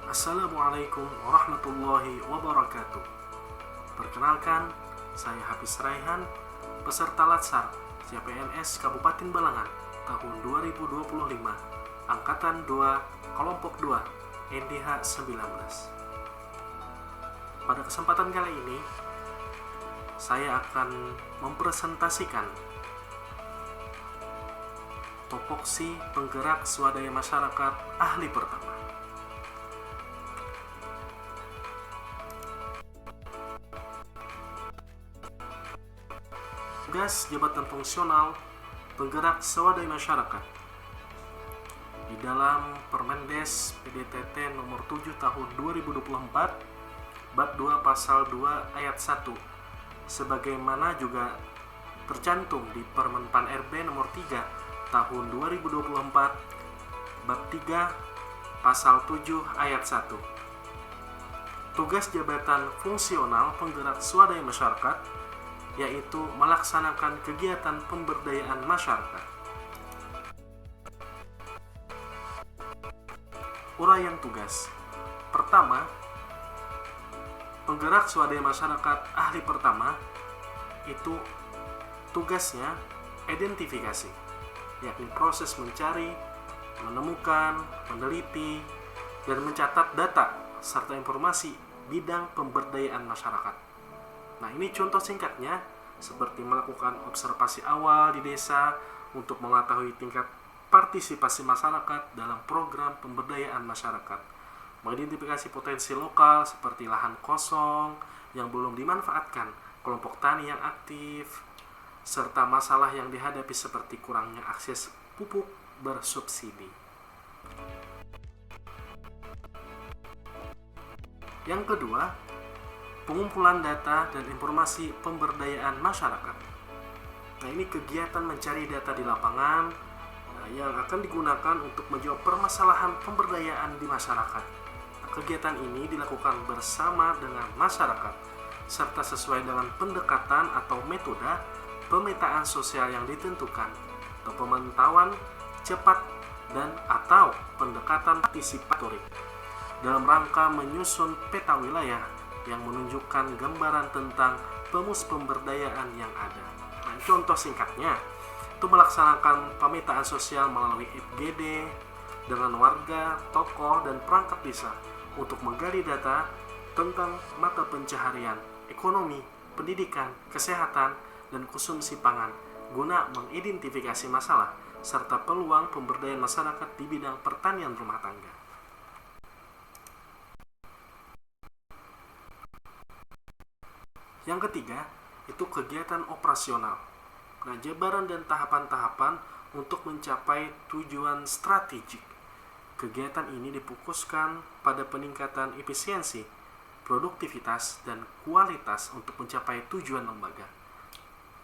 Assalamualaikum warahmatullahi wabarakatuh. Perkenalkan, saya Hafiz Raihan, peserta Latsar CPNS Kabupaten Balangan tahun 2025, Angkatan 2, Kelompok 2, NDH 19. Pada kesempatan kali ini, saya akan mempresentasikan topoksi penggerak swadaya masyarakat ahli pertama. Tugas jabatan fungsional penggerak swadaya masyarakat di dalam Permendes PDTT nomor 7 tahun 2024 bab 2 pasal 2 ayat 1 sebagaimana juga tercantum di Permenpan RB nomor 3 tahun 2024 bab 3 pasal 7 ayat 1. Tugas jabatan fungsional penggerak swadaya masyarakat yaitu melaksanakan kegiatan pemberdayaan masyarakat. Uraian tugas. Pertama, penggerak swadaya masyarakat ahli pertama itu tugasnya identifikasi, yakni proses mencari, menemukan, meneliti, dan mencatat data serta informasi bidang pemberdayaan masyarakat. Nah, ini contoh singkatnya seperti melakukan observasi awal di desa untuk mengetahui tingkat partisipasi masyarakat dalam program pemberdayaan masyarakat, mengidentifikasi potensi lokal seperti lahan kosong yang belum dimanfaatkan, kelompok tani yang aktif, serta masalah yang dihadapi seperti kurangnya akses pupuk bersubsidi. Yang kedua, pengumpulan data dan informasi pemberdayaan masyarakat. Nah, ini kegiatan mencari data di lapangan yang akan digunakan untuk menjawab permasalahan pemberdayaan di masyarakat. Nah, kegiatan ini dilakukan bersama dengan masyarakat serta sesuai dengan pendekatan atau metode pemetaan sosial yang ditentukan atau pemantauan cepat dan atau pendekatan partisipatorik dalam rangka menyusun peta wilayah yang menunjukkan gambaran tentang pemus pemberdayaan yang ada. Nah, contoh singkatnya itu melaksanakan pemetaan sosial melalui FGD dengan warga, tokoh, dan perangkat desa untuk menggali data tentang mata pencaharian, ekonomi, pendidikan, kesehatan, dan konsumsi pangan guna mengidentifikasi masalah serta peluang pemberdayaan masyarakat di bidang pertanian rumah tangga. Yang ketiga, itu kegiatan operasional. Nah, jabaran dan tahapan-tahapan untuk mencapai tujuan strategik. Kegiatan ini difokuskan pada peningkatan efisiensi, produktivitas, dan kualitas untuk mencapai tujuan lembaga.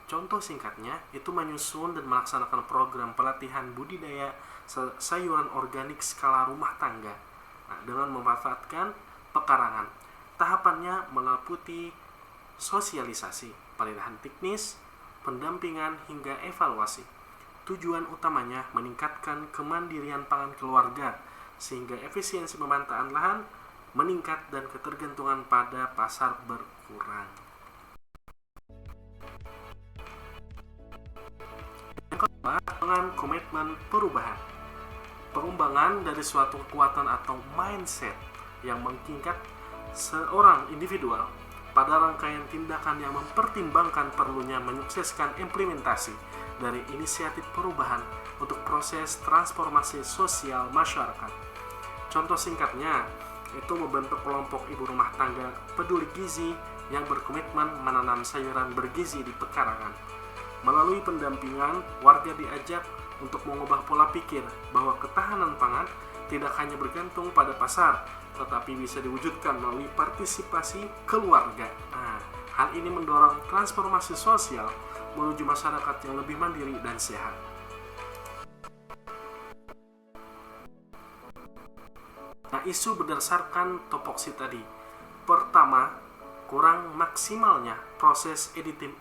Contoh singkatnya, itu menyusun dan melaksanakan program pelatihan budidaya sayuran organik skala rumah tangga. Nah, dengan memanfaatkan pekarangan. Tahapannya meliputi sosialisasi, pelatihan teknis, pendampingan, hingga evaluasi. Tujuan utamanya meningkatkan kemandirian pangan keluarga sehingga efisiensi pemanfaatan lahan meningkat dan ketergantungan pada pasar berkurang. Yang kedua, dengan komitmen perubahan. Pengembangan dari suatu kekuatan atau mindset yang mengikat seorang individual pada rangkaian tindakan yang mempertimbangkan perlunya menyukseskan implementasi dari inisiatif perubahan untuk proses transformasi sosial masyarakat. Contoh singkatnya, itu membentuk kelompok ibu rumah tangga peduli gizi yang berkomitmen menanam sayuran bergizi di pekarangan. Melalui pendampingan, warga diajak untuk mengubah pola pikir bahwa ketahanan pangan tidak hanya bergantung pada pasar, tetapi bisa diwujudkan melalui partisipasi keluarga. Nah, hal ini mendorong transformasi sosial menuju masyarakat yang lebih mandiri dan sehat. Nah, isu berdasarkan topoksi tadi. Pertama, kurang maksimalnya proses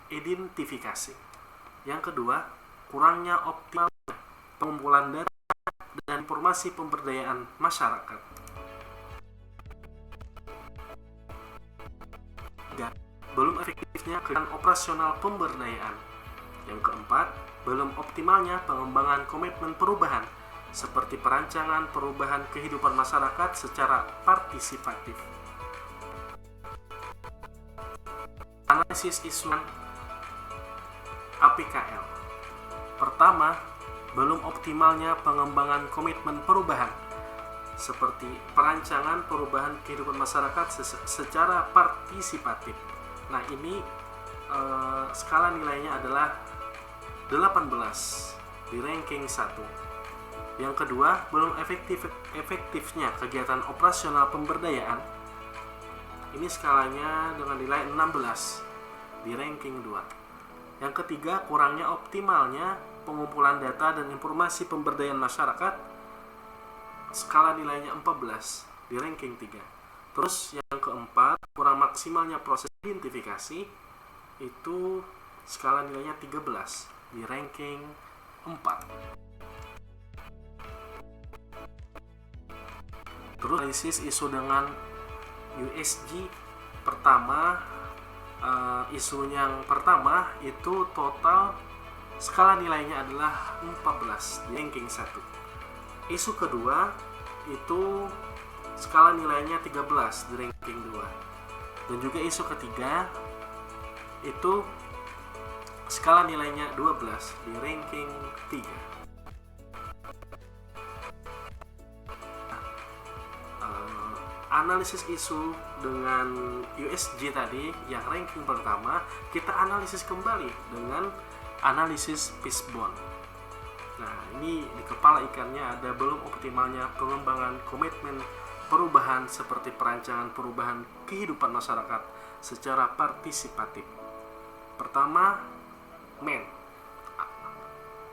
identifikasi. Yang kedua, kurangnya optimalnya pengumpulan data dan informasi pemberdayaan masyarakat. belum efektifnya kegiatan operasional pemberdayaan. Yang keempat, belum optimalnya pengembangan komitmen perubahan seperti perancangan perubahan kehidupan masyarakat secara partisipatif. Analisis isu APKL. Pertama, belum optimalnya pengembangan komitmen perubahan seperti perancangan perubahan kehidupan masyarakat secara partisipatif. Nah, ini skala nilainya adalah 18 di ranking 1. Yang kedua, belum efektifnya kegiatan operasional pemberdayaan. Ini skalanya dengan nilai 16 di ranking 2. Yang ketiga, kurangnya optimalnya pengumpulan data dan informasi pemberdayaan masyarakat. Skala nilainya 14 di ranking 3. Terus yang keempat, kurang maksimalnya proses identifikasi. Itu skala nilainya 13 di ranking 4. Terus analisis isu dengan USG. Pertama, isu yang pertama itu total skala nilainya adalah 14 di ranking 1. Isu kedua itu skala nilainya 13 di ranking 2. Dan juga isu ketiga itu skala nilainya 12 di ranking 3. Analisis isu dengan USG tadi yang ranking pertama, kita analisis kembali dengan analisis Fishbone. Nah, ini di kepala ikannya ada belum optimalnya pengembangan komitmen perubahan seperti perancangan perubahan kehidupan masyarakat secara partisipatif. Pertama,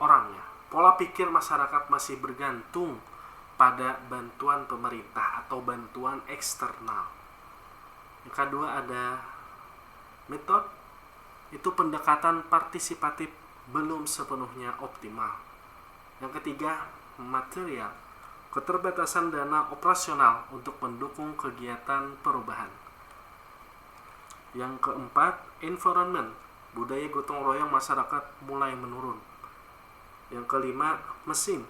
orangnya. Pola pikir masyarakat masih bergantung pada bantuan pemerintah atau bantuan eksternal. Yang kedua ada metode, itu pendekatan partisipatif belum sepenuhnya optimal. Yang ketiga, material, keterbatasan dana operasional untuk mendukung kegiatan perubahan. Yang keempat, environment, budaya gotong royong masyarakat mulai menurun. Yang kelima, mesin,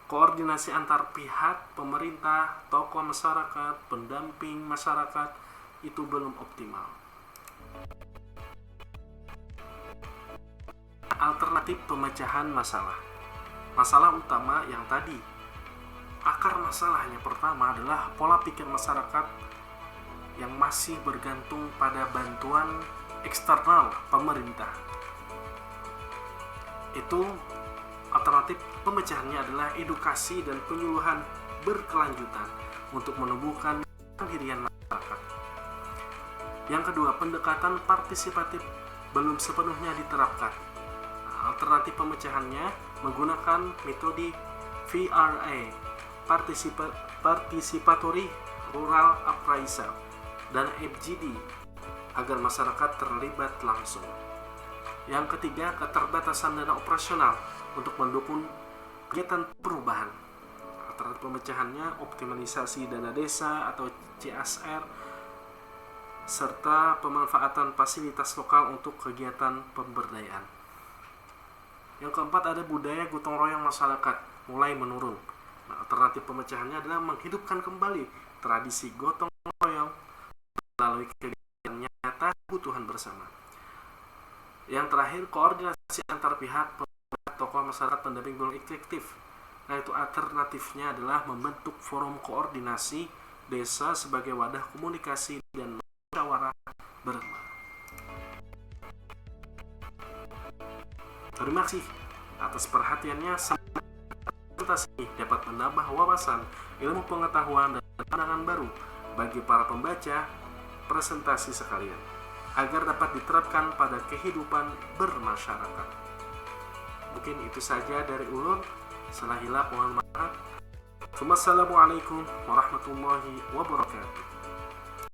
koordinasi antar pihak, pemerintah, tokoh masyarakat, pendamping masyarakat itu belum optimal. Alternatif pemecahan masalah. Masalah utama yang tadi, akar masalahnya pertama adalah pola pikir masyarakat yang masih bergantung pada bantuan eksternal pemerintah. Itu alternatif pemecahannya adalah edukasi dan penyuluhan berkelanjutan untuk menumbuhkan kemandirian masyarakat. Yang kedua, pendekatan partisipatif belum sepenuhnya diterapkan. Alternatif pemecahannya menggunakan metode VRA, Participatory Rural Appraisal, dan FGD agar masyarakat terlibat langsung. Yang ketiga, keterbatasan dana operasional untuk mendukung kegiatan perubahan. Alternatif pemecahannya optimalisasi dana desa atau CSR serta pemanfaatan fasilitas lokal untuk kegiatan pemberdayaan. Yang keempat ada budaya gotong royong masyarakat mulai menurun. Nah, alternatif pemecahannya adalah menghidupkan kembali tradisi gotong royong melalui kegiatan nyata kebutuhan bersama. Yang terakhir, koordinasi antar pihak, tokoh masyarakat pendamping belum efektif. Nah, itu alternatifnya adalah membentuk forum koordinasi desa sebagai wadah komunikasi dan musyawarah bersama. Terima kasih atas perhatiannya. Presentasi ini dapat menambah wawasan, ilmu pengetahuan, dan pandangan baru bagi para pembaca presentasi sekalian, agar dapat diterapkan pada kehidupan bermasyarakat. Mungkin itu saja dari ulun. Salah hilap mohon maaf. Wassalamualaikum warahmatullahi wabarakatuh.